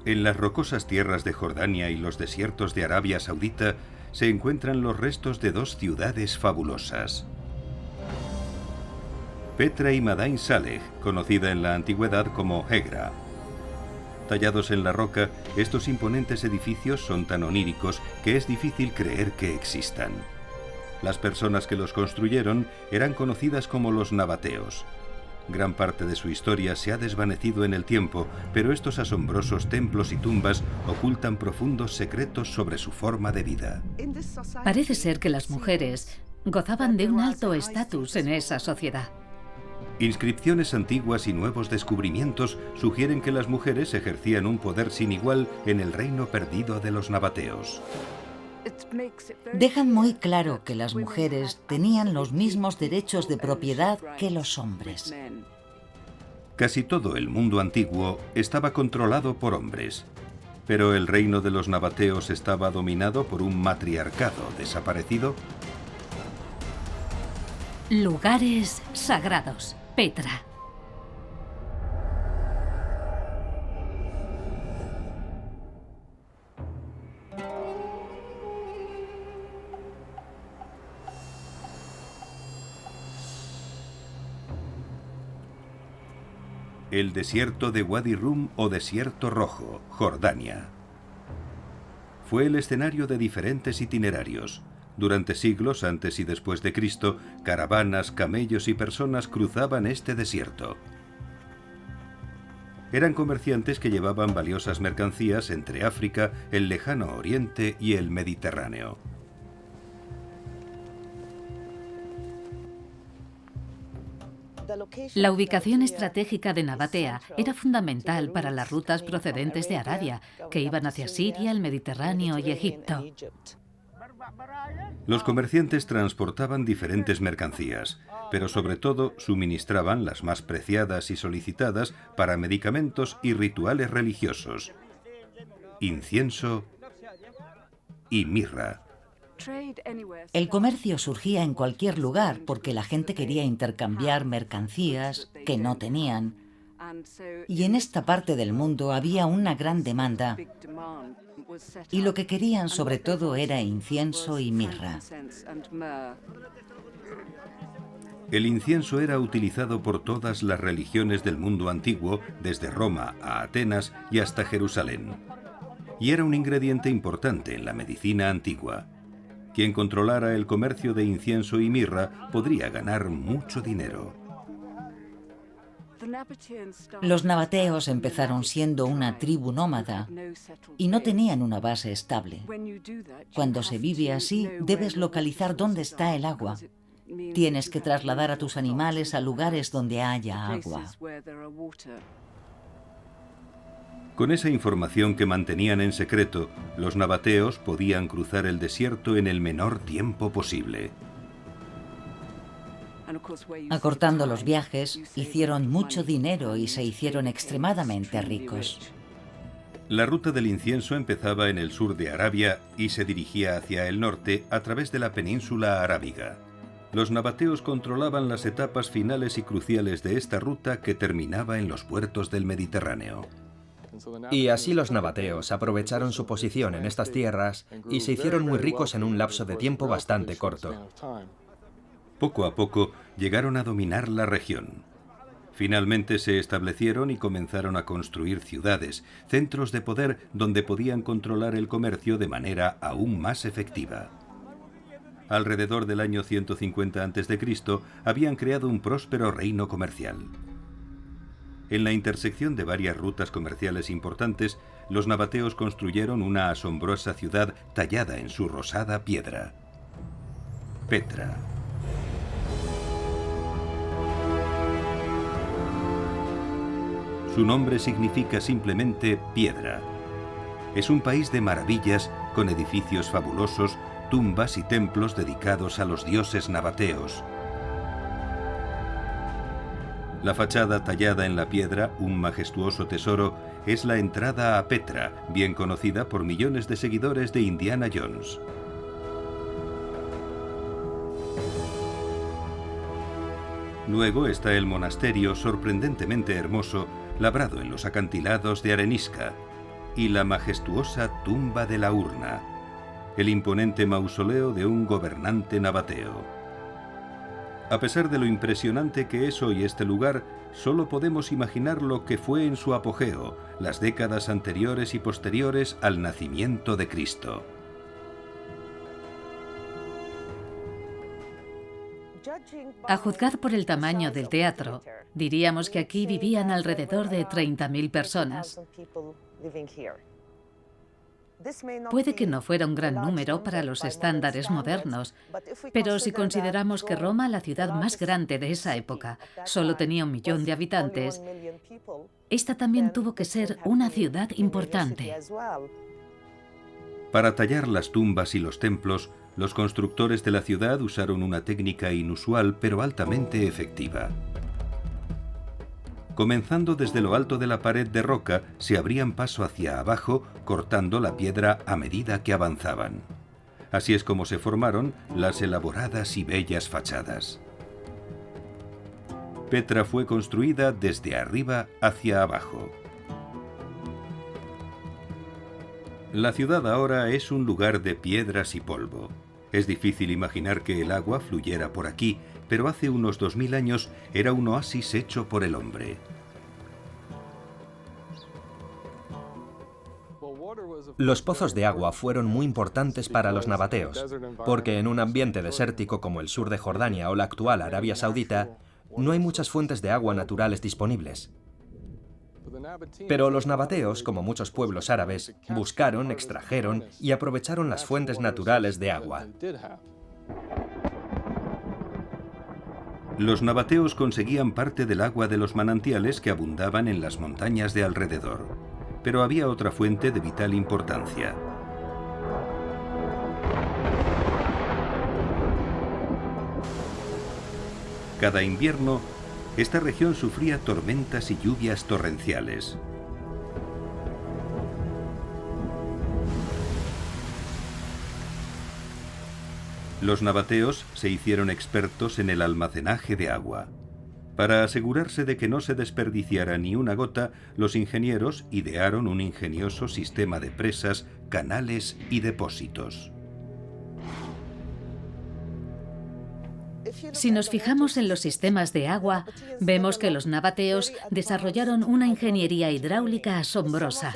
En las rocosas tierras de Jordania y los desiertos de Arabia Saudita se encuentran los restos de dos ciudades fabulosas. Petra y Madain Saleh, conocida en la antigüedad como Hegra. Tallados en la roca, estos imponentes edificios son tan oníricos que es difícil creer que existan. Las personas que los construyeron eran conocidas como los nabateos. Gran parte de su historia se ha desvanecido en el tiempo, pero estos asombrosos templos y tumbas ocultan profundos secretos sobre su forma de vida. Parece ser que las mujeres gozaban de un alto estatus en esa sociedad. Inscripciones antiguas y nuevos descubrimientos sugieren que las mujeres ejercían un poder sin igual en el reino perdido de los nabateos. Dejan muy claro que las mujeres tenían los mismos derechos de propiedad que los hombres. Casi todo el mundo antiguo estaba controlado por hombres, pero el reino de los nabateos estaba dominado por un matriarcado desaparecido. Lugares sagrados. Petra. El desierto de Wadi Rum o Desierto Rojo, Jordania. Fue el escenario de diferentes itinerarios. Durante siglos antes y después de Cristo, caravanas, camellos y personas cruzaban este desierto. Eran comerciantes que llevaban valiosas mercancías entre África, el Lejano Oriente y el Mediterráneo. La ubicación estratégica de Nabatea era fundamental para las rutas procedentes de Arabia, que iban hacia Siria, el Mediterráneo y Egipto. Los comerciantes transportaban diferentes mercancías, pero sobre todo suministraban las más preciadas y solicitadas para medicamentos y rituales religiosos: incienso y mirra. El comercio surgía en cualquier lugar porque la gente quería intercambiar mercancías que no tenían. Y en esta parte del mundo había una gran demanda. Y lo que querían sobre todo era incienso y mirra. El incienso era utilizado por todas las religiones del mundo antiguo, desde Roma a Atenas y hasta Jerusalén. Y era un ingrediente importante en la medicina antigua. Quien controlara el comercio de incienso y mirra podría ganar mucho dinero. Los nabateos empezaron siendo una tribu nómada y no tenían una base estable. Cuando se vive así, debes localizar dónde está el agua. Tienes que trasladar a tus animales a lugares donde haya agua. Con esa información que mantenían en secreto, los nabateos podían cruzar el desierto en el menor tiempo posible. Acortando los viajes, hicieron mucho dinero y se hicieron extremadamente ricos. La ruta del incienso empezaba en el sur de Arabia y se dirigía hacia el norte a través de la península arábiga. Los nabateos controlaban las etapas finales y cruciales de esta ruta que terminaba en los puertos del Mediterráneo. Y así los nabateos aprovecharon su posición en estas tierras y se hicieron muy ricos en un lapso de tiempo bastante corto. Poco a poco llegaron a dominar la región. Finalmente se establecieron y comenzaron a construir ciudades, centros de poder donde podían controlar el comercio de manera aún más efectiva. Alrededor del año 150 a.C. habían creado un próspero reino comercial. En la intersección de varias rutas comerciales importantes, los nabateos construyeron una asombrosa ciudad tallada en su rosada piedra: Petra. Su nombre significa simplemente piedra. Es un país de maravillas, con edificios fabulosos, tumbas y templos dedicados a los dioses nabateos. La fachada tallada en la piedra, un majestuoso tesoro, es la entrada a Petra, bien conocida por millones de seguidores de Indiana Jones. Luego está el monasterio sorprendentemente hermoso, labrado en los acantilados de arenisca, y la majestuosa tumba de la urna, el imponente mausoleo de un gobernante nabateo. A pesar de lo impresionante que es hoy este lugar, solo podemos imaginar lo que fue en su apogeo, las décadas anteriores y posteriores al nacimiento de Cristo. A juzgar por el tamaño del teatro, diríamos que aquí vivían alrededor de 30.000 personas. Puede que no fuera un gran número para los estándares modernos, pero si consideramos que Roma, la ciudad más grande de esa época, solo tenía 1 millón de habitantes, esta también tuvo que ser una ciudad importante. Para tallar las tumbas y los templos, los constructores de la ciudad usaron una técnica inusual pero altamente efectiva. Comenzando desde lo alto de la pared de roca, se abrían paso hacia abajo, cortando la piedra a medida que avanzaban. Así es como se formaron las elaboradas y bellas fachadas. Petra fue construida desde arriba hacia abajo. La ciudad ahora es un lugar de piedras y polvo. Es difícil imaginar que el agua fluyera por aquí, pero hace unos 2000 años era un oasis hecho por el hombre. Los pozos de agua fueron muy importantes para los nabateos, porque en un ambiente desértico como el sur de Jordania o la actual Arabia Saudita, no hay muchas fuentes de agua naturales disponibles. Pero los nabateos, como muchos pueblos árabes, buscaron, extrajeron y aprovecharon las fuentes naturales de agua. Los nabateos conseguían parte del agua de los manantiales que abundaban en las montañas de alrededor. Pero había otra fuente de vital importancia. Cada invierno, esta región sufría tormentas y lluvias torrenciales. Los nabateos se hicieron expertos en el almacenaje de agua. Para asegurarse de que no se desperdiciara ni una gota, los ingenieros idearon un ingenioso sistema de presas, canales y depósitos. Si nos fijamos en los sistemas de agua, vemos que los nabateos desarrollaron una ingeniería hidráulica asombrosa.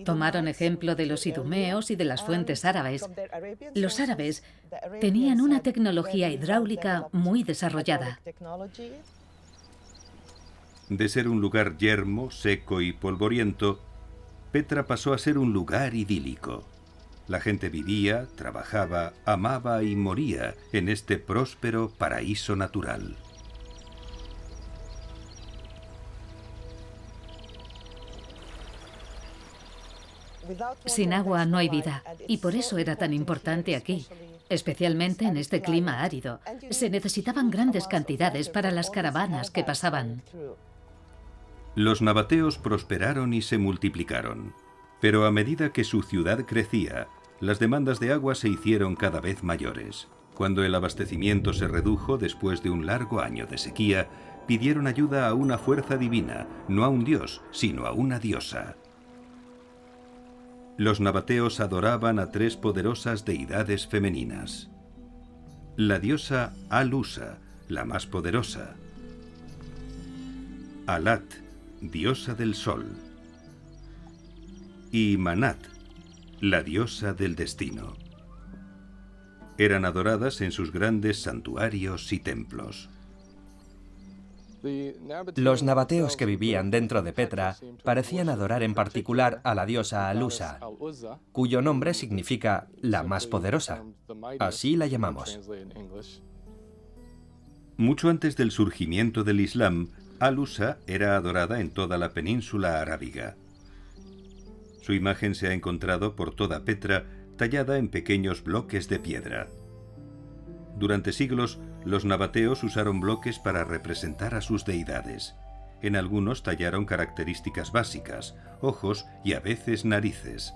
Tomaron ejemplo de los idumeos y de las fuentes árabes. Los árabes tenían una tecnología hidráulica muy desarrollada. De ser un lugar yermo, seco y polvoriento, Petra pasó a ser un lugar idílico. La gente vivía, trabajaba, amaba y moría en este próspero paraíso natural. Sin agua no hay vida, y por eso era tan importante aquí, especialmente en este clima árido. Se necesitaban grandes cantidades para las caravanas que pasaban. Los nabateos prosperaron y se multiplicaron, pero a medida que su ciudad crecía, las demandas de agua se hicieron cada vez mayores. Cuando el abastecimiento se redujo después de un largo año de sequía, pidieron ayuda a una fuerza divina, no a un dios, sino a una diosa. Los nabateos adoraban a 3 poderosas deidades femeninas. La diosa Alusa, la más poderosa. Alat, diosa del sol. Y Manat, la diosa del destino. Eran adoradas en sus grandes santuarios y templos. Los nabateos que vivían dentro de Petra parecían adorar en particular a la diosa Alusa, cuyo nombre significa la más poderosa. Así la llamamos. Mucho antes del surgimiento del Islam, Alusa era adorada en toda la península arábiga. Su imagen se ha encontrado por toda Petra, tallada en pequeños bloques de piedra. Durante siglos, los nabateos usaron bloques para representar a sus deidades. En algunos tallaron características básicas, ojos y a veces narices.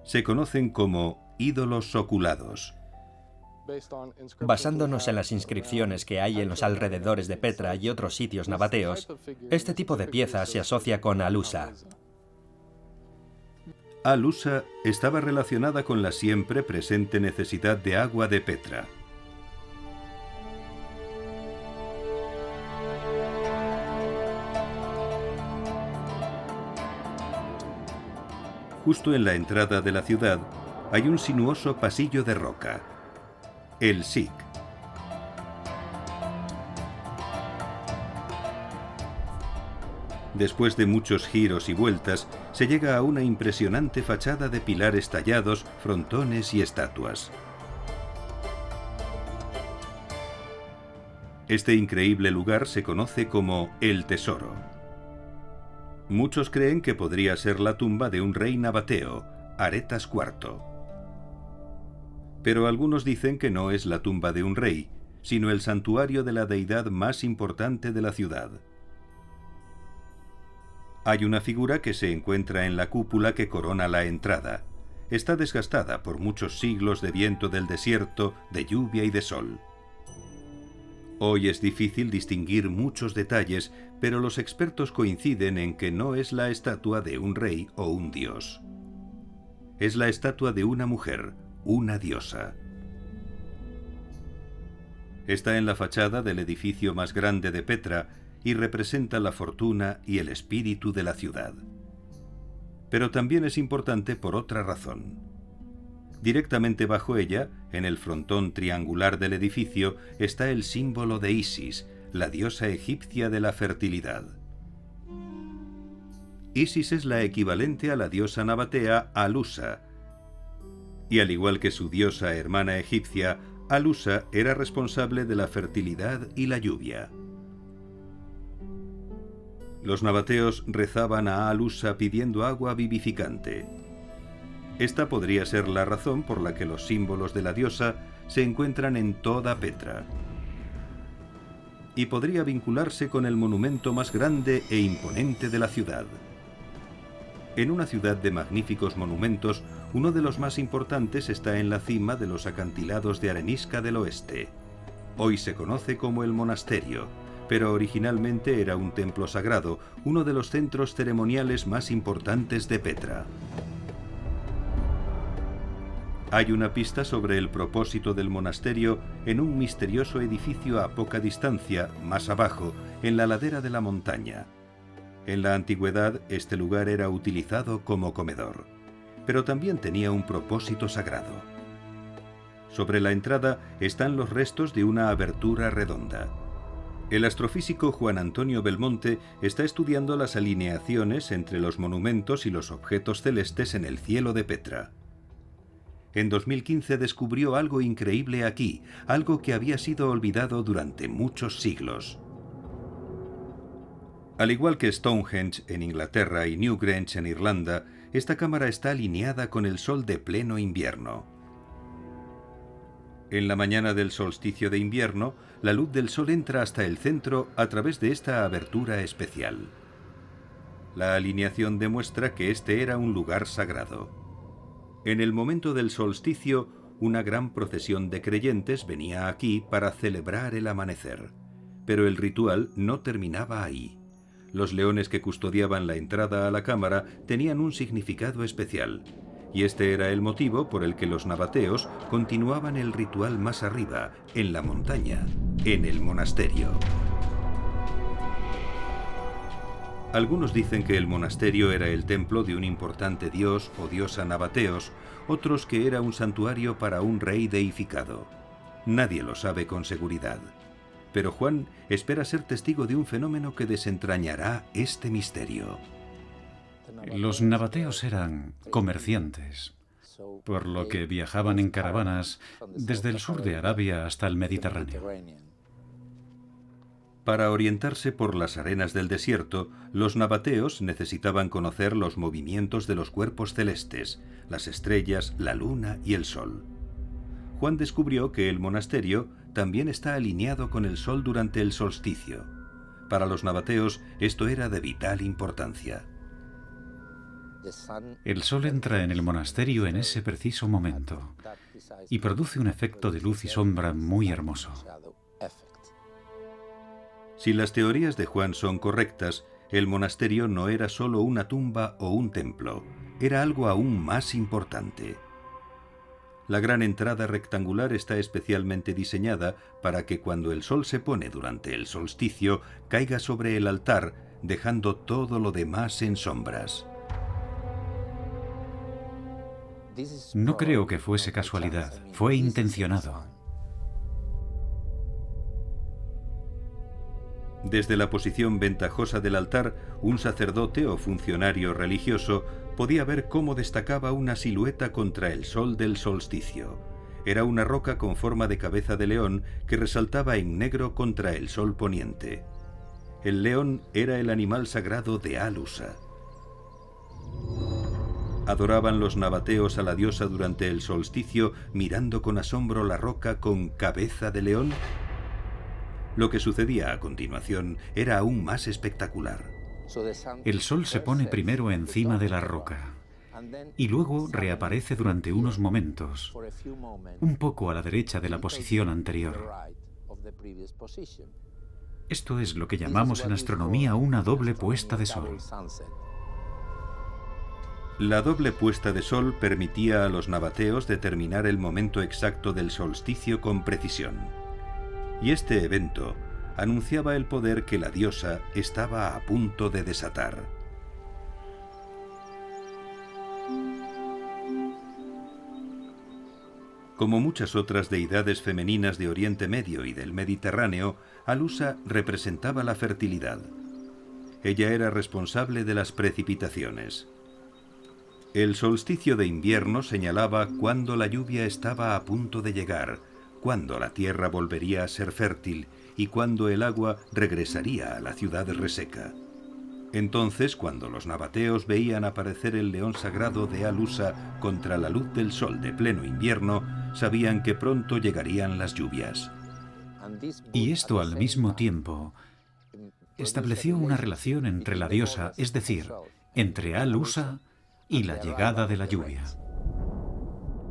Se conocen como ídolos oculados. Basándonos en las inscripciones que hay en los alrededores de Petra y otros sitios nabateos, este tipo de pieza se asocia con Alusa. Al-Usa estaba relacionada con la siempre presente necesidad de agua de Petra. Justo en la entrada de la ciudad hay un sinuoso pasillo de roca, el Sig. Después de muchos giros y vueltas, se llega a una impresionante fachada de pilares tallados, frontones y estatuas. Este increíble lugar se conoce como El Tesoro. Muchos creen que podría ser la tumba de un rey nabateo, Aretas IV. Pero algunos dicen que no es la tumba de un rey, sino el santuario de la deidad más importante de la ciudad. Hay una figura que se encuentra en la cúpula que corona la entrada. Está desgastada por muchos siglos de viento del desierto, de lluvia y de sol. Hoy es difícil distinguir muchos detalles, pero los expertos coinciden en que no es la estatua de un rey o un dios. Es la estatua de una mujer, una diosa. Está en la fachada del edificio más grande de Petra y representa la fortuna y el espíritu de la ciudad. Pero también es importante por otra razón. Directamente bajo ella, en el frontón triangular del edificio, está el símbolo de Isis, la diosa egipcia de la fertilidad. Isis es la equivalente a la diosa nabatea Al-Usa, y al igual que su diosa hermana egipcia, Al-Usa era responsable de la fertilidad y la lluvia. Los nabateos rezaban a Al-Usa pidiendo agua vivificante. Esta podría ser la razón por la que los símbolos de la diosa se encuentran en toda Petra. Y podría vincularse con el monumento más grande e imponente de la ciudad. En una ciudad de magníficos monumentos, uno de los más importantes está en la cima de los acantilados de arenisca del oeste. Hoy se conoce como el monasterio, pero originalmente era un templo sagrado, uno de los centros ceremoniales más importantes de Petra. Hay una pista sobre el propósito del monasterio en un misterioso edificio a poca distancia, más abajo, en la ladera de la montaña. En la antigüedad, este lugar era utilizado como comedor, pero también tenía un propósito sagrado. Sobre la entrada están los restos de una abertura redonda. El astrofísico Juan Antonio Belmonte está estudiando las alineaciones entre los monumentos y los objetos celestes en el cielo de Petra. En 2015 descubrió algo increíble aquí, algo que había sido olvidado durante muchos siglos. Al igual que Stonehenge en Inglaterra y Newgrange en Irlanda, esta cámara está alineada con el sol de pleno invierno. En la mañana del solsticio de invierno, la luz del sol entra hasta el centro a través de esta abertura especial. La alineación demuestra que este era un lugar sagrado. En el momento del solsticio, una gran procesión de creyentes venía aquí para celebrar el amanecer. Pero el ritual no terminaba ahí. Los leones que custodiaban la entrada a la cámara tenían un significado especial, y este era el motivo por el que los nabateos continuaban el ritual más arriba, en la montaña, en el monasterio. Algunos dicen que el monasterio era el templo de un importante dios o diosa nabateos, otros que era un santuario para un rey deificado. Nadie lo sabe con seguridad. Pero Juan espera ser testigo de un fenómeno que desentrañará este misterio. Los nabateos eran comerciantes, por lo que viajaban en caravanas desde el sur de Arabia hasta el Mediterráneo. Para orientarse por las arenas del desierto, los nabateos necesitaban conocer los movimientos de los cuerpos celestes, las estrellas, la luna y el sol. Juan descubrió que el monasterio también está alineado con el sol durante el solsticio. Para los nabateos esto era de vital importancia. El sol entra en el monasterio en ese preciso momento y produce un efecto de luz y sombra muy hermoso. Si las teorías de Juan son correctas, el monasterio no era solo una tumba o un templo, era algo aún más importante. La gran entrada rectangular está especialmente diseñada para que cuando el sol se pone durante el solsticio, caiga sobre el altar, dejando todo lo demás en sombras. No creo que fuese casualidad, fue intencionado. Desde la posición ventajosa del altar, un sacerdote o funcionario religioso podía ver cómo destacaba una silueta contra el sol del solsticio. Era una roca con forma de cabeza de león que resaltaba en negro contra el sol poniente. El león era el animal sagrado de Al-Usa. Adoraban los nabateos a la diosa durante el solsticio, mirando con asombro la roca con cabeza de león. Lo que sucedía a continuación era aún más espectacular. El sol se pone primero encima de la roca y luego reaparece durante unos momentos, un poco a la derecha de la posición anterior. Esto es lo que llamamos en astronomía una doble puesta de sol. La doble puesta de sol permitía a los nabateos determinar el momento exacto del solsticio con precisión. Y este evento anunciaba el poder que la diosa estaba a punto de desatar. Como muchas otras deidades femeninas de Oriente Medio y del Mediterráneo, Al-Usa representaba la fertilidad. Ella era responsable de las precipitaciones. El solsticio de invierno señalaba cuándo la lluvia estaba a punto de llegar, cuándo la tierra volvería a ser fértil y cuándo el agua regresaría a la ciudad reseca. Entonces, cuando los nabateos veían aparecer el león sagrado de Al-Usa contra la luz del sol de pleno invierno, sabían que pronto llegarían las lluvias. Y esto al mismo tiempo estableció una relación entre la diosa, es decir, entre Al-Usa y la llegada de la lluvia.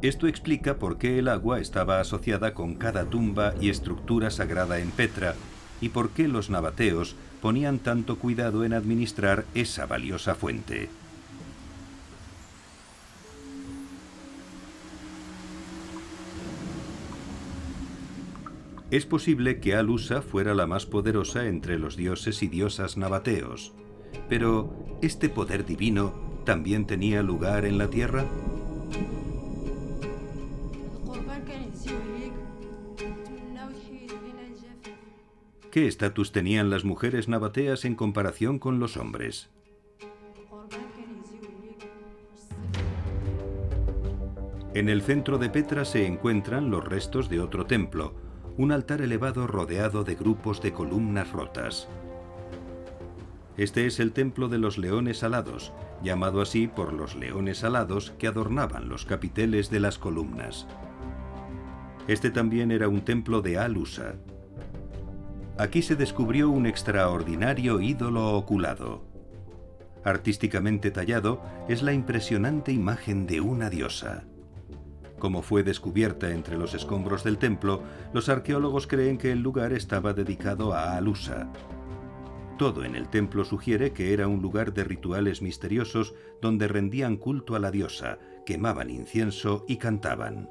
Esto explica por qué el agua estaba asociada con cada tumba y estructura sagrada en Petra, y por qué los nabateos ponían tanto cuidado en administrar esa valiosa fuente. Es posible que Al-Usa fuera la más poderosa entre los dioses y diosas nabateos, pero ¿este poder divino también tenía lugar en la tierra? ¿Qué estatus tenían las mujeres nabateas en comparación con los hombres? En el centro de Petra se encuentran los restos de otro templo, un altar elevado rodeado de grupos de columnas rotas. Este es el templo de los leones alados, llamado así por los leones alados que adornaban los capiteles de las columnas. Este también era un templo de Al-Usa. Aquí se descubrió un extraordinario ídolo oculado. Artísticamente tallado, es la impresionante imagen de una diosa. Como fue descubierta entre los escombros del templo, los arqueólogos creen que el lugar estaba dedicado a Al-Usa. Todo en el templo sugiere que era un lugar de rituales misteriosos donde rendían culto a la diosa, quemaban incienso y cantaban.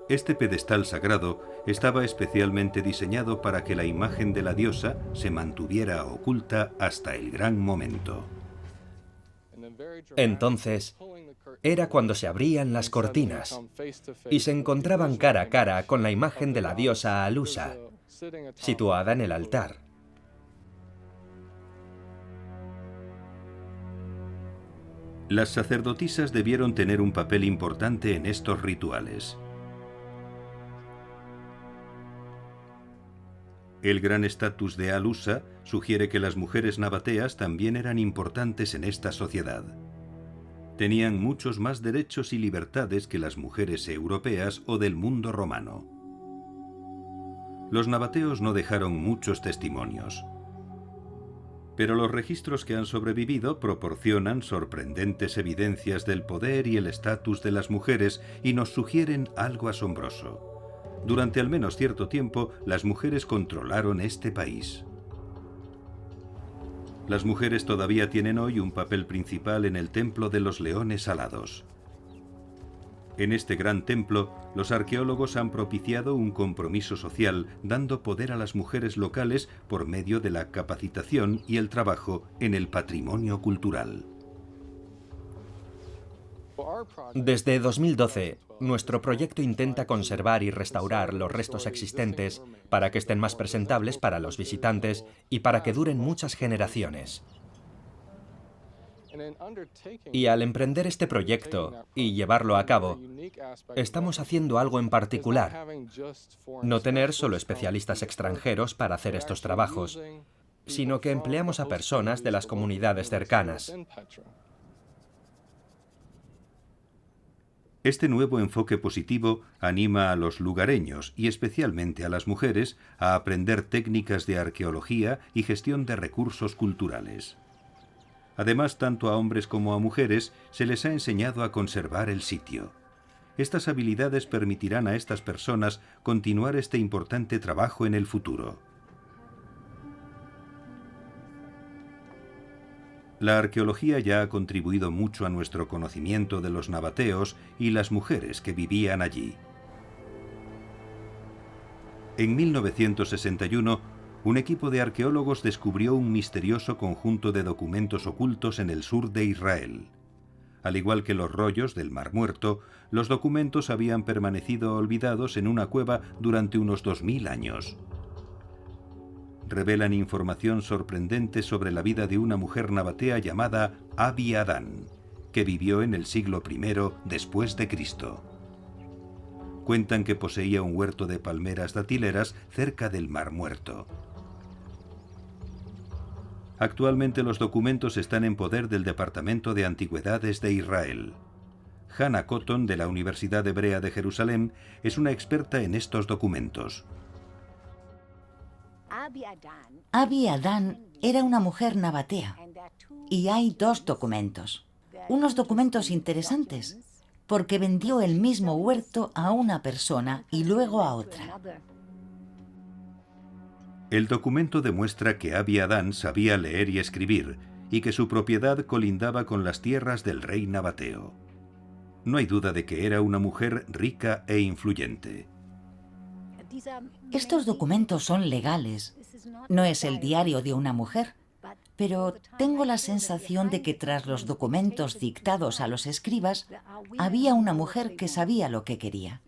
Este pedestal sagrado estaba especialmente diseñado para que la imagen de la diosa se mantuviera oculta hasta el gran momento. Entonces, era cuando se abrían las cortinas y se encontraban cara a cara con la imagen de la diosa Al-Usa, situada en el altar. Las sacerdotisas debieron tener un papel importante en estos rituales. El gran estatus de Al-Usa sugiere que las mujeres nabateas también eran importantes en esta sociedad. Tenían muchos más derechos y libertades que las mujeres europeas o del mundo romano. Los nabateos no dejaron muchos testimonios, pero los registros que han sobrevivido proporcionan sorprendentes evidencias del poder y el estatus de las mujeres y nos sugieren algo asombroso. Durante al menos cierto tiempo, las mujeres controlaron este país. Las mujeres todavía tienen hoy un papel principal en el Templo de los Leones Alados. En este gran templo, los arqueólogos han propiciado un compromiso social, dando poder a las mujeres locales por medio de la capacitación y el trabajo en el patrimonio cultural. Desde 2012, nuestro proyecto intenta conservar y restaurar los restos existentes para que estén más presentables para los visitantes y para que duren muchas generaciones. Y al emprender este proyecto y llevarlo a cabo, estamos haciendo algo en particular. No tener solo especialistas extranjeros para hacer estos trabajos, sino que empleamos a personas de las comunidades cercanas. Este nuevo enfoque positivo anima a los lugareños y especialmente a las mujeres a aprender técnicas de arqueología y gestión de recursos culturales. Además, tanto a hombres como a mujeres se les ha enseñado a conservar el sitio. Estas habilidades permitirán a estas personas continuar este importante trabajo en el futuro. La arqueología ya ha contribuido mucho a nuestro conocimiento de los nabateos y las mujeres que vivían allí. En 1961, un equipo de arqueólogos descubrió un misterioso conjunto de documentos ocultos en el sur de Israel. Al igual que los rollos del Mar Muerto, los documentos habían permanecido olvidados en una cueva durante unos 2000 años. Revelan información sorprendente sobre la vida de una mujer nabatea llamada Abi Adán, que vivió en el siglo I después de Cristo. Cuentan que poseía un huerto de palmeras datileras cerca del Mar Muerto. Actualmente los documentos están en poder del Departamento de Antigüedades de Israel. Hannah Cotton, de la Universidad Hebrea de Jerusalén, es una experta en estos documentos. Abi Adán era una mujer nabatea y hay dos documentos. Unos documentos interesantes porque vendió el mismo huerto a una persona y luego a otra. El documento demuestra que Abi Adán sabía leer y escribir y que su propiedad colindaba con las tierras del rey nabateo. No hay duda de que era una mujer rica e influyente. Estos documentos son legales. No es el diario de una mujer, pero tengo la sensación de que tras los documentos dictados a los escribas, había una mujer que sabía lo que quería.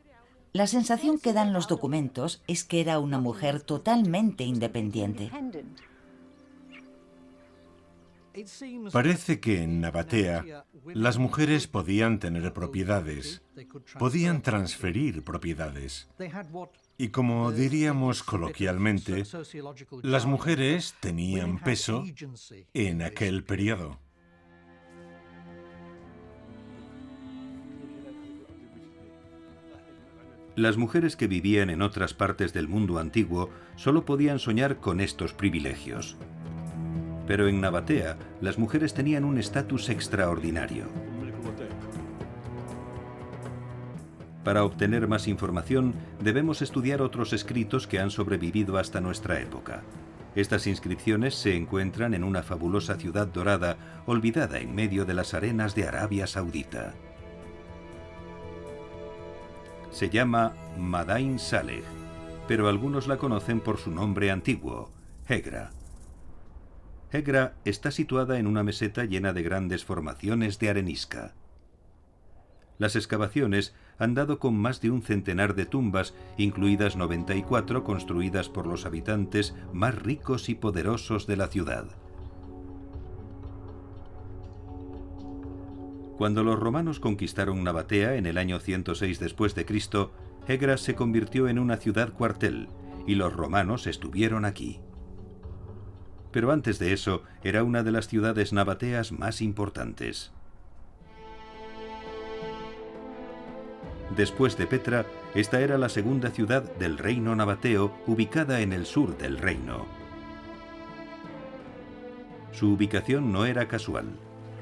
La sensación que dan los documentos es que era una mujer totalmente independiente. Parece que en Nabatea las mujeres podían tener propiedades, podían transferir propiedades. Y como diríamos coloquialmente, las mujeres tenían peso en aquel periodo. Las mujeres que vivían en otras partes del mundo antiguo solo podían soñar con estos privilegios. Pero en Nabatea, las mujeres tenían un estatus extraordinario. Para obtener más información, debemos estudiar otros escritos que han sobrevivido hasta nuestra época. Estas inscripciones se encuentran en una fabulosa ciudad dorada, olvidada en medio de las arenas de Arabia Saudita. Se llama Madain Saleh, pero algunos la conocen por su nombre antiguo, Hegra. Hegra está situada en una meseta llena de grandes formaciones de arenisca. Las excavaciones han dado con más de un centenar de tumbas, incluidas 94 construidas por los habitantes más ricos y poderosos de la ciudad. Cuando los romanos conquistaron Nabatea en el año 106 después de Cristo, Hegra se convirtió en una ciudad cuartel y los romanos estuvieron aquí. Pero antes de eso, era una de las ciudades nabateas más importantes. Después de Petra, esta era la segunda ciudad del reino nabateo, ubicada en el sur del reino. Su ubicación no era casual.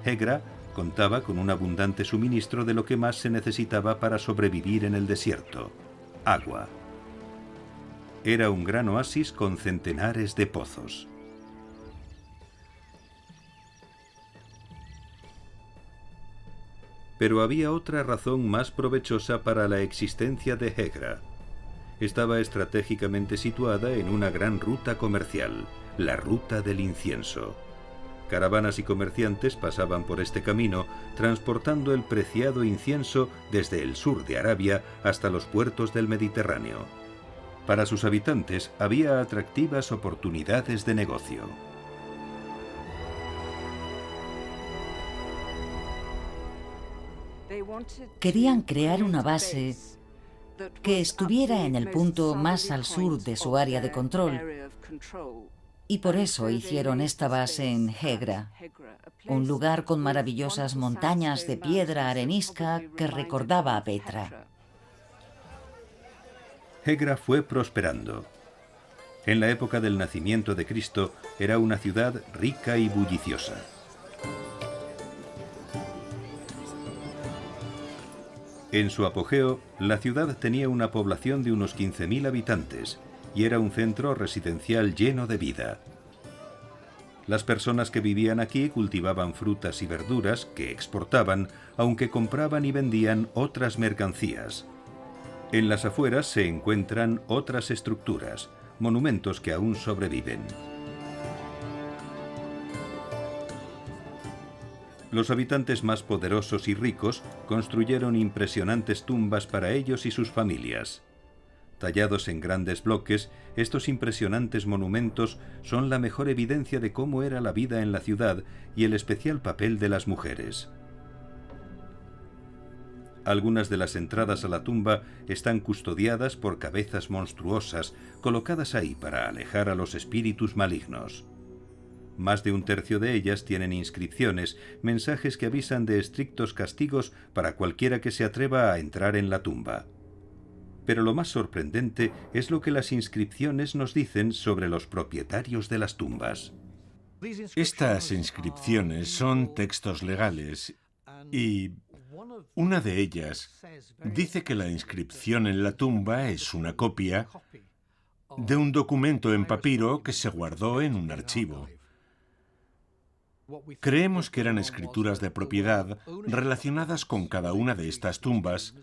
Hegra contaba con un abundante suministro de lo que más se necesitaba para sobrevivir en el desierto: agua. Era un gran oasis con centenares de pozos. Pero había otra razón más provechosa para la existencia de Hegra. Estaba estratégicamente situada en una gran ruta comercial, la ruta del incienso. Caravanas y comerciantes pasaban por este camino, transportando el preciado incienso desde el sur de Arabia hasta los puertos del Mediterráneo. Para sus habitantes había atractivas oportunidades de negocio. Querían crear una base que estuviera en el punto más al sur de su área de control, y por eso hicieron esta base en Hegra, un lugar con maravillosas montañas de piedra arenisca que recordaba a Petra. Hegra fue prosperando. En la época del nacimiento de Cristo era una ciudad rica y bulliciosa. En su apogeo, la ciudad tenía una población de unos 15.000 habitantes y era un centro residencial lleno de vida. Las personas que vivían aquí cultivaban frutas y verduras que exportaban, aunque compraban y vendían otras mercancías. En las afueras se encuentran otras estructuras, monumentos que aún sobreviven. Los habitantes más poderosos y ricos construyeron impresionantes tumbas para ellos y sus familias. Tallados en grandes bloques, estos impresionantes monumentos son la mejor evidencia de cómo era la vida en la ciudad y el especial papel de las mujeres. Algunas de las entradas a la tumba están custodiadas por cabezas monstruosas, colocadas ahí para alejar a los espíritus malignos. Más de un tercio de ellas tienen inscripciones, mensajes que avisan de estrictos castigos para cualquiera que se atreva a entrar en la tumba. Pero lo más sorprendente es lo que las inscripciones nos dicen sobre los propietarios de las tumbas. Estas inscripciones son textos legales y una de ellas dice que la inscripción en la tumba es una copia de un documento en papiro que se guardó en un archivo. Creemos que eran escrituras de propiedad relacionadas con cada una de estas tumbas,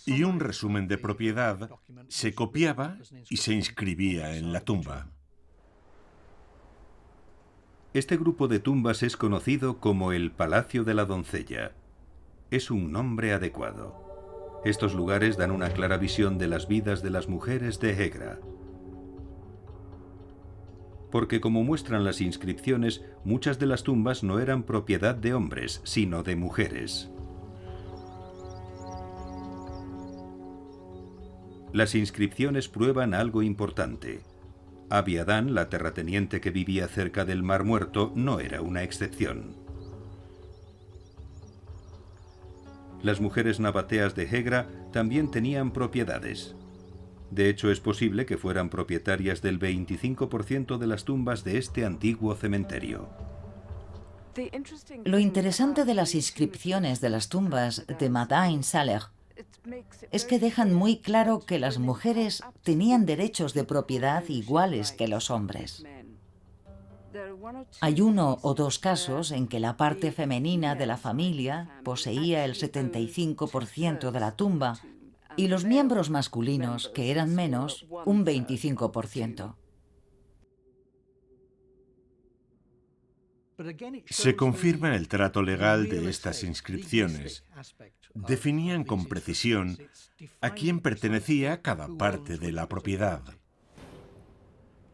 y un resumen de propiedad se copiaba y se inscribía en la tumba. Este grupo de tumbas es conocido como el Palacio de la Doncella. Es un nombre adecuado. Estos lugares dan una clara visión de las vidas de las mujeres de Hegra. Porque como muestran las inscripciones, muchas de las tumbas no eran propiedad de hombres, sino de mujeres. Las inscripciones prueban algo importante. Abiadán, la terrateniente que vivía cerca del Mar Muerto, no era una excepción. Las mujeres nabateas de Hegra también tenían propiedades. De hecho, es posible que fueran propietarias del 25% de las tumbas de este antiguo cementerio. Lo interesante de las inscripciones de las tumbas de Madain Saleh es que dejan muy claro que las mujeres tenían derechos de propiedad iguales que los hombres. Hay uno o dos casos en que la parte femenina de la familia poseía el 75% de la tumba y los miembros masculinos, que eran menos, un 25%. Se confirma el trato legal de estas inscripciones. Definían con precisión a quién pertenecía cada parte de la propiedad.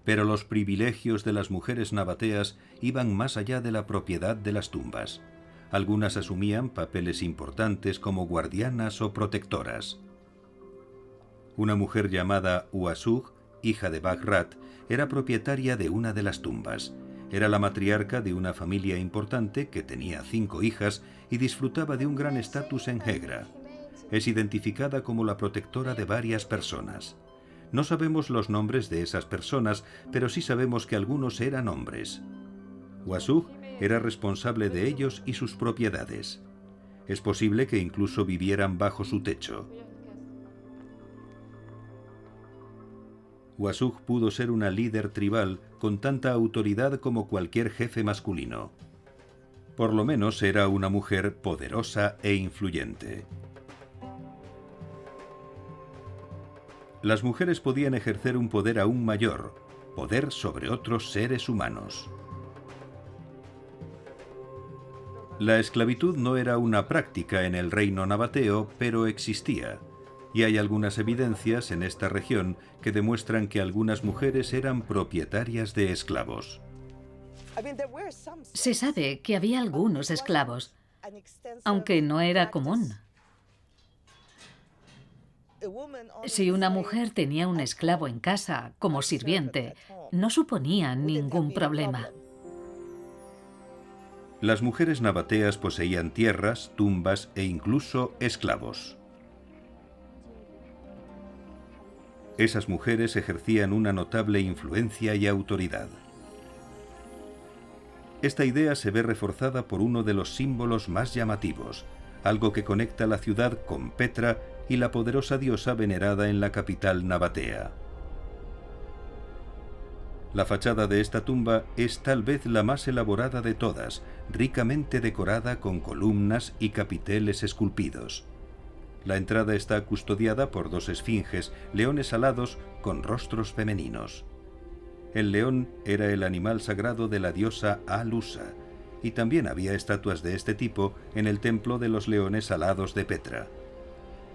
Pero los privilegios de las mujeres nabateas iban más allá de la propiedad de las tumbas. Algunas asumían papeles importantes como guardianas o protectoras. Una mujer llamada Uasug, hija de Bagrat, era propietaria de una de las tumbas. Era la matriarca de una familia importante que tenía 5 hijas y disfrutaba de un gran estatus en Hegra. Es identificada como la protectora de varias personas. No sabemos los nombres de esas personas, pero sí sabemos que algunos eran hombres. Uasug era responsable de ellos y sus propiedades. Es posible que incluso vivieran bajo su techo. Uasug pudo ser una líder tribal con tanta autoridad como cualquier jefe masculino. Por lo menos era una mujer poderosa e influyente. Las mujeres podían ejercer un poder aún mayor, poder sobre otros seres humanos. La esclavitud no era una práctica en el reino nabateo, pero existía, y hay algunas evidencias en esta región que demuestran que algunas mujeres eran propietarias de esclavos. Se sabe que había algunos esclavos, aunque no era común. Si una mujer tenía un esclavo en casa como sirviente, no suponía ningún problema. Las mujeres nabateas poseían tierras, tumbas e incluso esclavos. Esas mujeres ejercían una notable influencia y autoridad. Esta idea se ve reforzada por uno de los símbolos más llamativos, algo que conecta la ciudad con Petra y la poderosa diosa venerada en la capital nabatea. La fachada de esta tumba es tal vez la más elaborada de todas, ricamente decorada con columnas y capiteles esculpidos. La entrada está custodiada por dos esfinges, leones alados con rostros femeninos. El león era el animal sagrado de la diosa Alusa, y también había estatuas de este tipo en el templo de los leones alados de Petra.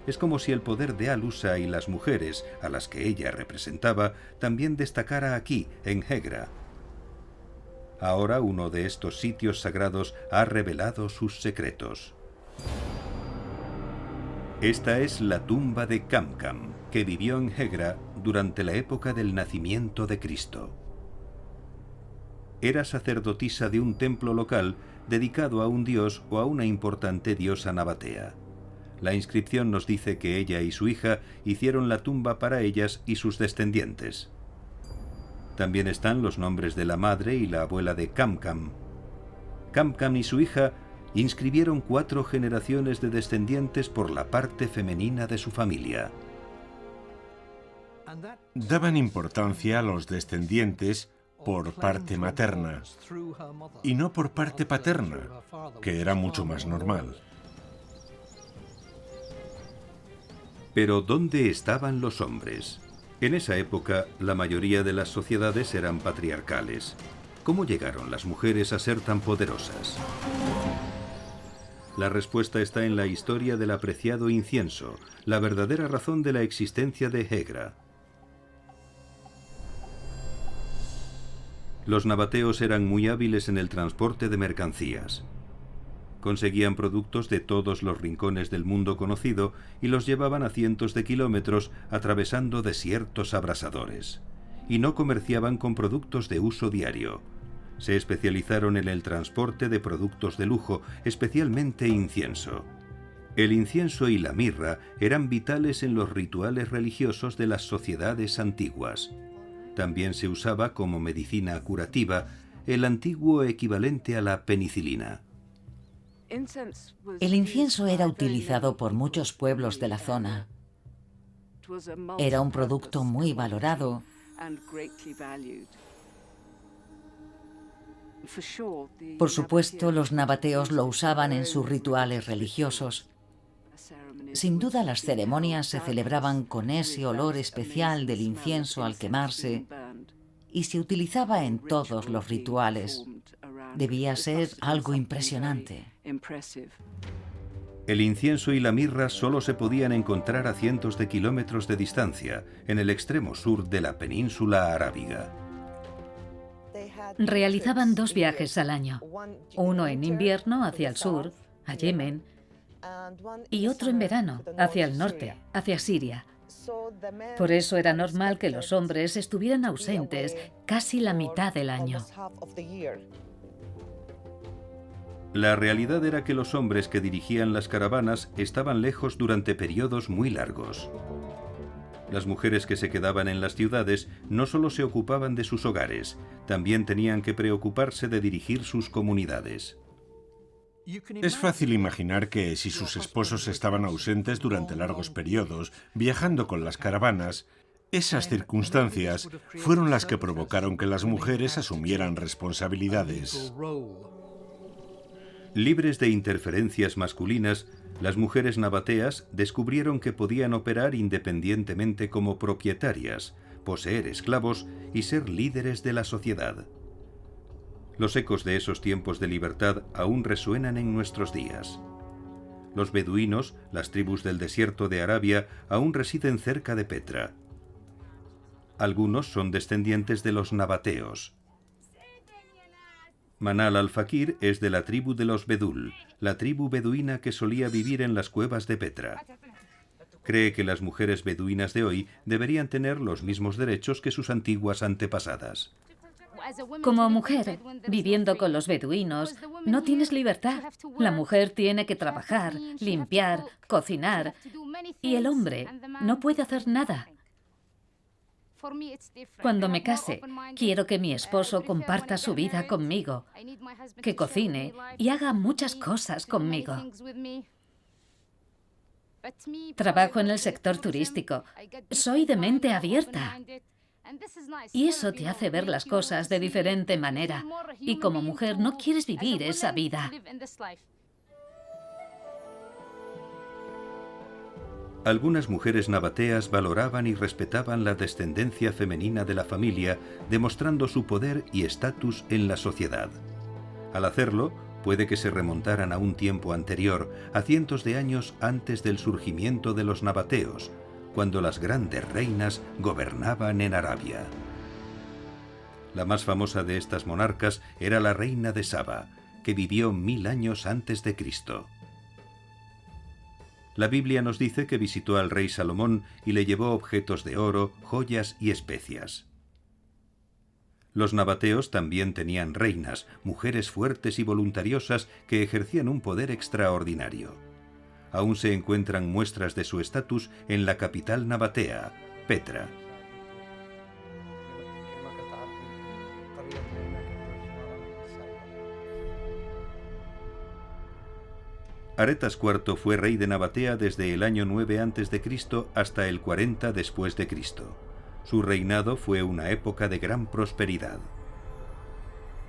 Es como si el poder de Alusa y las mujeres, a las que ella representaba, también destacara aquí, en Hegra. Ahora uno de estos sitios sagrados ha revelado sus secretos. Esta es la tumba de Kamkam, que vivió en Hegra durante la época del nacimiento de Cristo. Era sacerdotisa de un templo local dedicado a un dios o a una importante diosa nabatea. La inscripción nos dice que ella y su hija hicieron la tumba para ellas y sus descendientes. También están los nombres de la madre y la abuela de Kamkam. Kamkam y su hija inscribieron 4 generaciones de descendientes por la parte femenina de su familia. Daban importancia a los descendientes por parte materna y no por parte paterna, que era mucho más normal. Pero ¿dónde estaban los hombres? En esa época, la mayoría de las sociedades eran patriarcales. ¿Cómo llegaron las mujeres a ser tan poderosas? La respuesta está en la historia del apreciado incienso, la verdadera razón de la existencia de Hegra. Los nabateos eran muy hábiles en el transporte de mercancías. Conseguían productos de todos los rincones del mundo conocido y los llevaban a cientos de kilómetros atravesando desiertos abrasadores. Y no comerciaban con productos de uso diario. Se especializaron en el transporte de productos de lujo, especialmente incienso. El incienso y la mirra eran vitales en los rituales religiosos de las sociedades antiguas. También se usaba como medicina curativa, el antiguo equivalente a la penicilina. El incienso era utilizado por muchos pueblos de la zona. Era un producto muy valorado. Por supuesto, los nabateos lo usaban en sus rituales religiosos. Sin duda, las ceremonias se celebraban con ese olor especial del incienso al quemarse y se utilizaba en todos los rituales. Debía ser algo impresionante. El incienso y la mirra solo se podían encontrar a cientos de kilómetros de distancia, en el extremo sur de la península arábiga. Realizaban 2 viajes al año, uno en invierno hacia el sur, a Yemen, y otro en verano, hacia el norte, hacia Siria. Por eso era normal que los hombres estuvieran ausentes casi la mitad del año. La realidad era que los hombres que dirigían las caravanas estaban lejos durante periodos muy largos. Las mujeres que se quedaban en las ciudades no solo se ocupaban de sus hogares, también tenían que preocuparse de dirigir sus comunidades. Es fácil imaginar que si sus esposos estaban ausentes durante largos periodos, viajando con las caravanas, esas circunstancias fueron las que provocaron que las mujeres asumieran responsabilidades. Libres de interferencias masculinas, las mujeres nabateas descubrieron que podían operar independientemente como propietarias, poseer esclavos y ser líderes de la sociedad. Los ecos de esos tiempos de libertad aún resuenan en nuestros días. Los beduinos, las tribus del desierto de Arabia, aún residen cerca de Petra. Algunos son descendientes de los nabateos. Manal al-Fakir es de la tribu de los Bedul, la tribu beduina que solía vivir en las cuevas de Petra. Cree que las mujeres beduinas de hoy deberían tener los mismos derechos que sus antiguas antepasadas. Como mujer, viviendo con los beduinos, no tienes libertad. La mujer tiene que trabajar, limpiar, cocinar, y el hombre no puede hacer nada. Cuando me case, quiero que mi esposo comparta su vida conmigo, que cocine y haga muchas cosas conmigo. Trabajo en el sector turístico. Soy de mente abierta. Y eso te hace ver las cosas de diferente manera. Y como mujer no quieres vivir esa vida. Algunas mujeres nabateas valoraban y respetaban la descendencia femenina de la familia, demostrando su poder y estatus en la sociedad. Al hacerlo, puede que se remontaran a un tiempo anterior, a cientos de años antes del surgimiento de los nabateos, cuando las grandes reinas gobernaban en Arabia. La más famosa de estas monarcas era la reina de Saba, que vivió 1000 años antes de Cristo. La Biblia nos dice que visitó al rey Salomón y le llevó objetos de oro, joyas y especias. Los nabateos también tenían reinas, mujeres fuertes y voluntariosas que ejercían un poder extraordinario. Aún se encuentran muestras de su estatus en la capital nabatea, Petra. Aretas IV fue rey de Nabatea desde el año 9 a.C. hasta el 40 después de Cristo. Su reinado fue una época de gran prosperidad.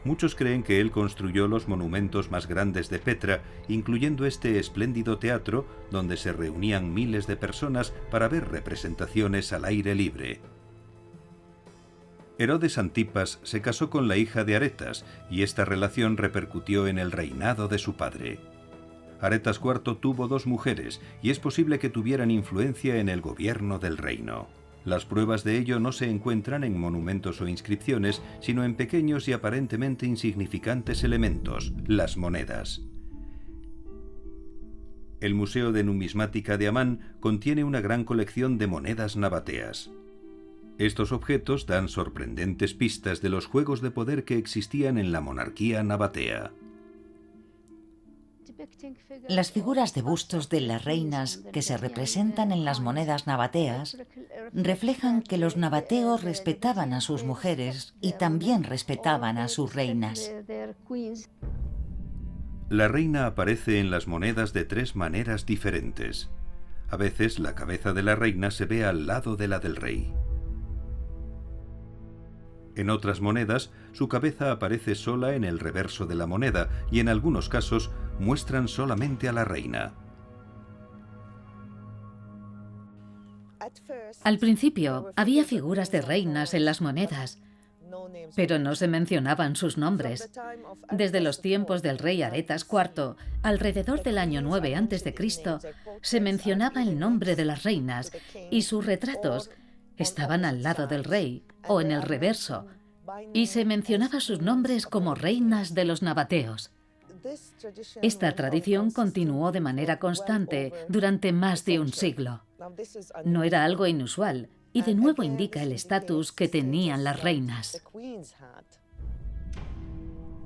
Muchos creen que él construyó los monumentos más grandes de Petra, incluyendo este espléndido teatro donde se reunían miles de personas para ver representaciones al aire libre. Herodes Antipas se casó con la hija de Aretas y esta relación repercutió en el reinado de su padre. Aretas IV tuvo 2 mujeres y es posible que tuvieran influencia en el gobierno del reino. Las pruebas de ello no se encuentran en monumentos o inscripciones, sino en pequeños y aparentemente insignificantes elementos, las monedas. El Museo de Numismática de Amán contiene una gran colección de monedas nabateas. Estos objetos dan sorprendentes pistas de los juegos de poder que existían en la monarquía nabatea. Las figuras de bustos de las reinas que se representan en las monedas nabateas reflejan que los nabateos respetaban a sus mujeres y también respetaban a sus reinas. La reina aparece en las monedas de 3 maneras diferentes. A veces la cabeza de la reina se ve al lado de la del rey. En otras monedas, su cabeza aparece sola en el reverso de la moneda y en algunos casos muestran solamente a la reina. Al principio había figuras de reinas en las monedas, pero no se mencionaban sus nombres. Desde los tiempos del rey Aretas IV, alrededor del año 9 a.C., se mencionaba el nombre de las reinas y sus retratos estaban al lado del rey o en el reverso, y se mencionaba sus nombres como reinas de los nabateos. Esta tradición continuó de manera constante durante más de un siglo. No era algo inusual y de nuevo indica el estatus que tenían las reinas.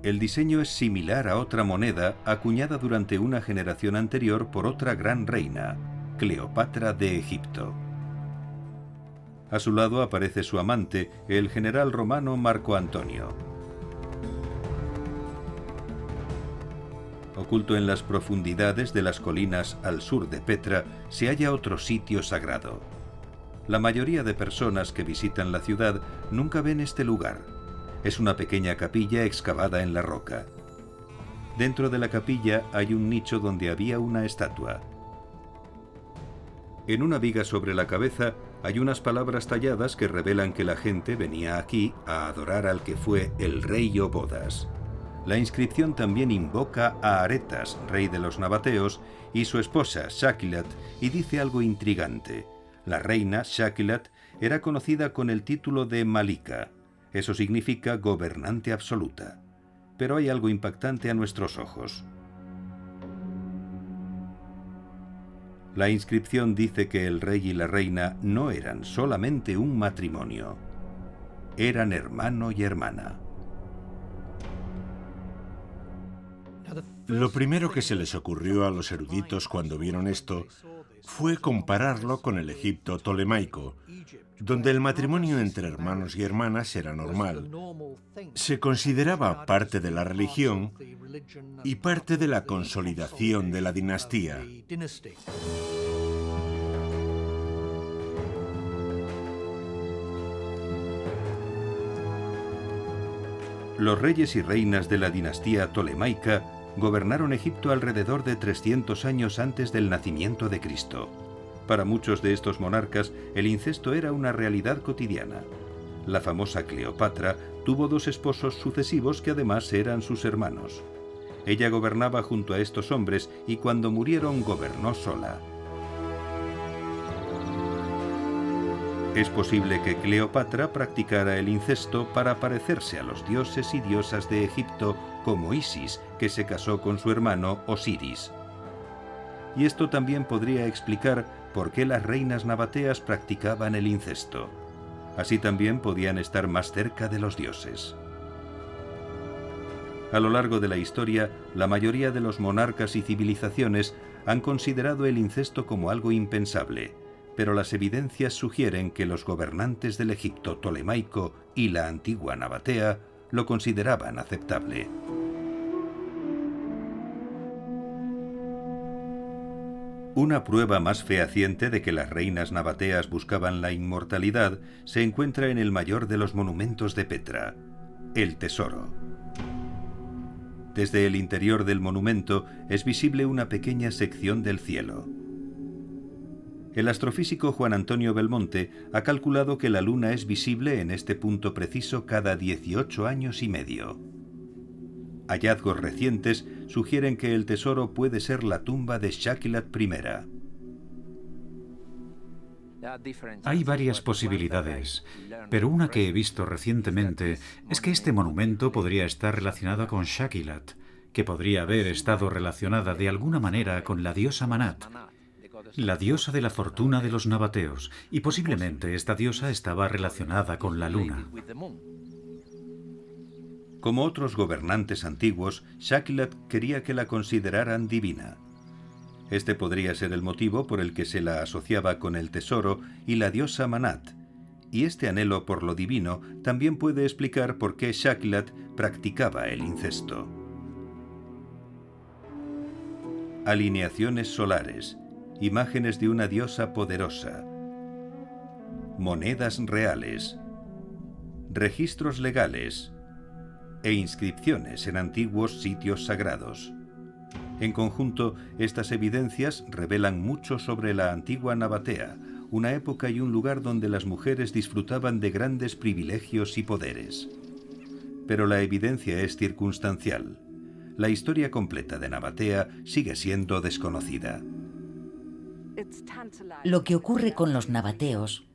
El diseño es similar a otra moneda acuñada durante una generación anterior por otra gran reina, Cleopatra de Egipto. A su lado aparece su amante, el general romano Marco Antonio. Oculto en las profundidades de las colinas al sur de Petra se halla otro sitio sagrado. La mayoría de personas que visitan la ciudad nunca ven este lugar. Es una pequeña capilla excavada en la roca. Dentro de la capilla hay un nicho donde había una estatua. En una viga sobre la cabeza hay unas palabras talladas que revelan que la gente venía aquí a adorar al que fue el rey Obodas. La inscripción también invoca a Aretas, rey de los nabateos, y su esposa, Shakilat, y dice algo intrigante. La reina, Shakilat, era conocida con el título de Malika. Eso significa gobernante absoluta. Pero hay algo impactante a nuestros ojos. La inscripción dice que el rey y la reina no eran solamente un matrimonio. Eran hermano y hermana. Lo primero que se les ocurrió a los eruditos cuando vieron esto fue compararlo con el Egipto tolemaico, donde el matrimonio entre hermanos y hermanas era normal. Se consideraba parte de la religión y parte de la consolidación de la dinastía. Los reyes y reinas de la dinastía tolemaica gobernaron Egipto alrededor de 300 años antes del nacimiento de Cristo. Para muchos de estos monarcas, el incesto era una realidad cotidiana. La famosa Cleopatra tuvo 2 esposos sucesivos que además eran sus hermanos. Ella gobernaba junto a estos hombres y cuando murieron gobernó sola. Es posible que Cleopatra practicara el incesto para parecerse a los dioses y diosas de Egipto como Isis, que se casó con su hermano Osiris. Y esto también podría explicar por qué las reinas nabateas practicaban el incesto. Así también podían estar más cerca de los dioses. A lo largo de la historia, la mayoría de los monarcas y civilizaciones han considerado el incesto como algo impensable, pero las evidencias sugieren que los gobernantes del Egipto tolemaico y la antigua Nabatea lo consideraban aceptable. Una prueba más fehaciente de que las reinas nabateas buscaban la inmortalidad se encuentra en el mayor de los monumentos de Petra, el Tesoro. Desde el interior del monumento es visible una pequeña sección del cielo. El astrofísico Juan Antonio Belmonte ha calculado que la Luna es visible en este punto preciso cada 18 años y medio. Hallazgos recientes sugieren que el tesoro puede ser la tumba de Shakilat I. Hay varias posibilidades, pero una que he visto recientemente es que este monumento podría estar relacionado con Shakilat, que podría haber estado relacionada de alguna manera con la diosa Manat, la diosa de la fortuna de los nabateos, y posiblemente esta diosa estaba relacionada con la luna. Como otros gobernantes antiguos, Shakilat quería que la consideraran divina. Este podría ser el motivo por el que se la asociaba con el tesoro y la diosa Manat, y este anhelo por lo divino también puede explicar por qué Shakilat practicaba el incesto. Alineaciones solares, imágenes de una diosa poderosa, monedas reales, registros legales e inscripciones en antiguos sitios sagrados. En conjunto, estas evidencias revelan mucho sobre la antigua Nabatea, una época y un lugar donde las mujeres disfrutaban de grandes privilegios y poderes. Pero la evidencia es circunstancial. La historia completa de Nabatea sigue siendo desconocida. Lo que ocurre con los nabateos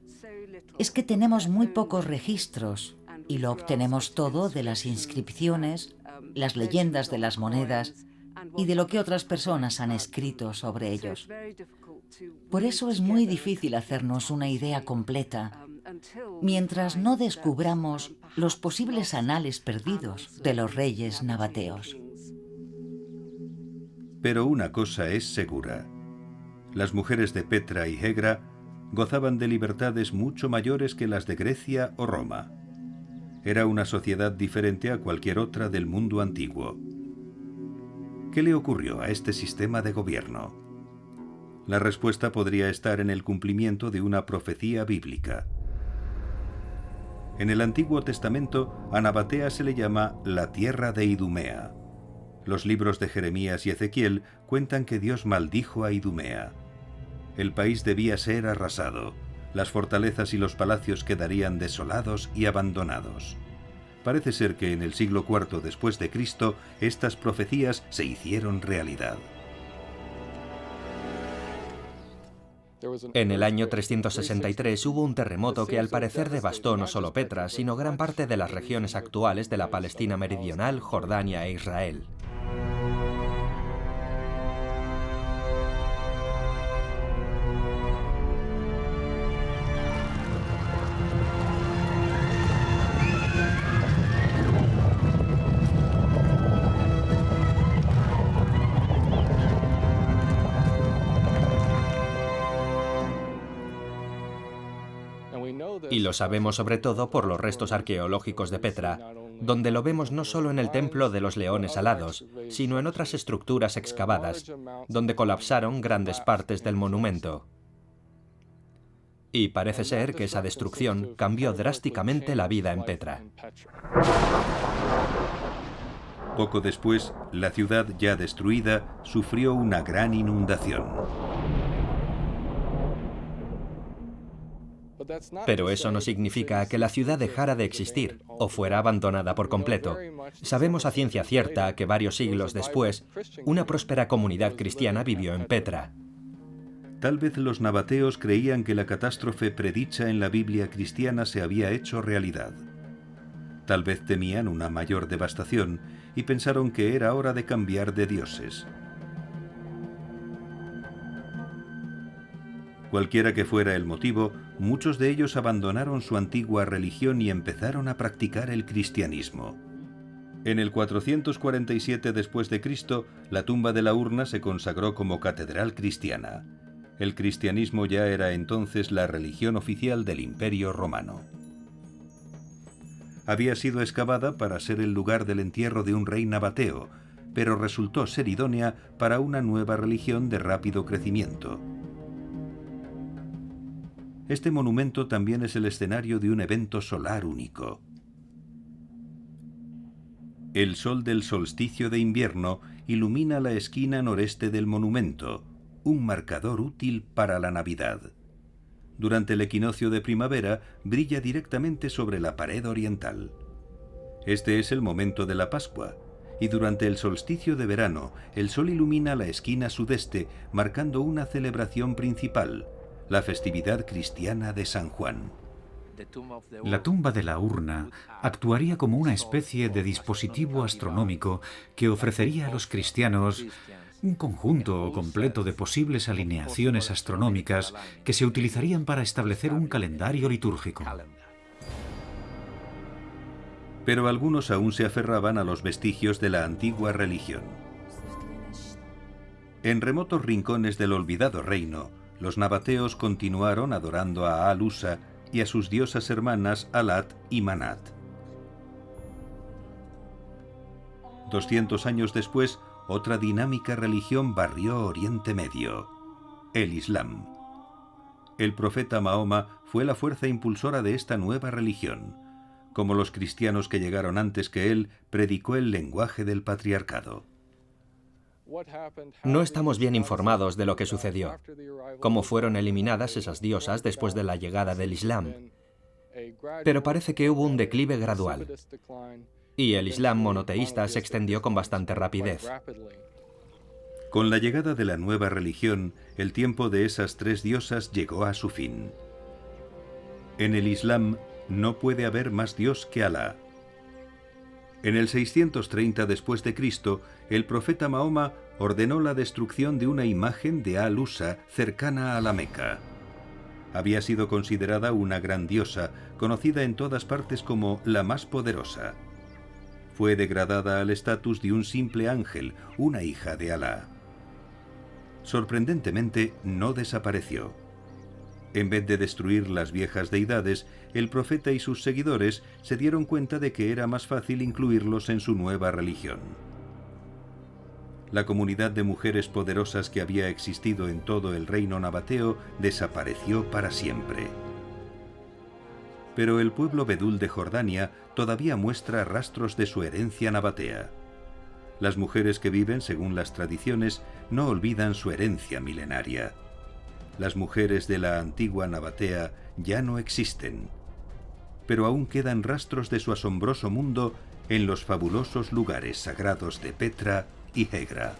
es que tenemos muy pocos registros y lo obtenemos todo de las inscripciones, las leyendas de las monedas y de lo que otras personas han escrito sobre ellos. Por eso es muy difícil hacernos una idea completa mientras no descubramos los posibles anales perdidos de los reyes nabateos. Pero una cosa es segura. Las mujeres de Petra y Hegra gozaban de libertades mucho mayores que las de Grecia o Roma. Era una sociedad diferente a cualquier otra del mundo antiguo. ¿Qué le ocurrió a este sistema de gobierno? La respuesta podría estar en el cumplimiento de una profecía bíblica. En el Antiguo Testamento, a Nabatea se le llama la tierra de Idumea. Los libros de Jeremías y Ezequiel cuentan que Dios maldijo a Idumea. El país debía ser arrasado. Las fortalezas y los palacios quedarían desolados y abandonados. Parece ser que en el siglo IV después de Cristo estas profecías se hicieron realidad. En el año 363 hubo un terremoto que al parecer devastó no solo Petra, sino gran parte de las regiones actuales de la Palestina meridional, Jordania e Israel. Y lo sabemos sobre todo por los restos arqueológicos de Petra, donde lo vemos no solo en el templo de los leones alados, sino en otras estructuras excavadas, donde colapsaron grandes partes del monumento. Y parece ser que esa destrucción cambió drásticamente la vida en Petra. Poco después, la ciudad ya destruida sufrió una gran inundación. Pero eso no significa que la ciudad dejara de existir o fuera abandonada por completo. Sabemos a ciencia cierta que varios siglos después, una próspera comunidad cristiana vivió en Petra. Tal vez los nabateos creían que la catástrofe predicha en la Biblia cristiana se había hecho realidad. Tal vez temían una mayor devastación y pensaron que era hora de cambiar de dioses. Cualquiera que fuera el motivo, muchos de ellos abandonaron su antigua religión y empezaron a practicar el cristianismo. En el 447 después de Cristo, la tumba de la urna se consagró como catedral cristiana. El cristianismo ya era entonces la religión oficial del Imperio Romano. Había sido excavada para ser el lugar del entierro de un rey nabateo, pero resultó ser idónea para una nueva religión de rápido crecimiento. Este monumento también es el escenario de un evento solar único. El sol del solsticio de invierno ilumina la esquina noreste del monumento, un marcador útil para la Navidad. Durante el equinoccio de primavera brilla directamente sobre la pared oriental. Este es el momento de la Pascua, y durante el solsticio de verano el sol ilumina la esquina sudeste, marcando una celebración principal, la festividad cristiana de San Juan. La tumba de la urna actuaría como una especie de dispositivo astronómico que ofrecería a los cristianos un conjunto completo de posibles alineaciones astronómicas que se utilizarían para establecer un calendario litúrgico. Pero algunos aún se aferraban a los vestigios de la antigua religión. En remotos rincones del olvidado reino, los nabateos continuaron adorando a Al-Usa y a sus diosas hermanas Alat y Manat. 200 años después, otra dinámica religión barrió Oriente Medio, el Islam. El profeta Mahoma fue la fuerza impulsora de esta nueva religión. Como los cristianos que llegaron antes que él, predicó el lenguaje del patriarcado. No estamos bien informados de lo que sucedió, cómo fueron eliminadas esas diosas después de la llegada del Islam. Pero parece que hubo un declive gradual, y el Islam monoteísta se extendió con bastante rapidez. Con la llegada de la nueva religión, el tiempo de esas tres diosas llegó a su fin. En el Islam no puede haber más Dios que Alá. En el 630 después de Cristo, el profeta Mahoma ordenó la destrucción de una imagen de Al-Usa cercana a la Meca. Había sido considerada una gran diosa, conocida en todas partes como la más poderosa. Fue degradada al estatus de un simple ángel, una hija de Alá. Sorprendentemente, no desapareció. En vez de destruir las viejas deidades, el profeta y sus seguidores se dieron cuenta de que era más fácil incluirlos en su nueva religión. La comunidad de mujeres poderosas que había existido en todo el reino nabateo desapareció para siempre. Pero el pueblo bedul de Jordania todavía muestra rastros de su herencia nabatea. Las mujeres que viven según las tradiciones no olvidan su herencia milenaria. Las mujeres de la antigua Nabatea ya no existen, pero aún quedan rastros de su asombroso mundo en los fabulosos lugares sagrados de Petra y Hegra.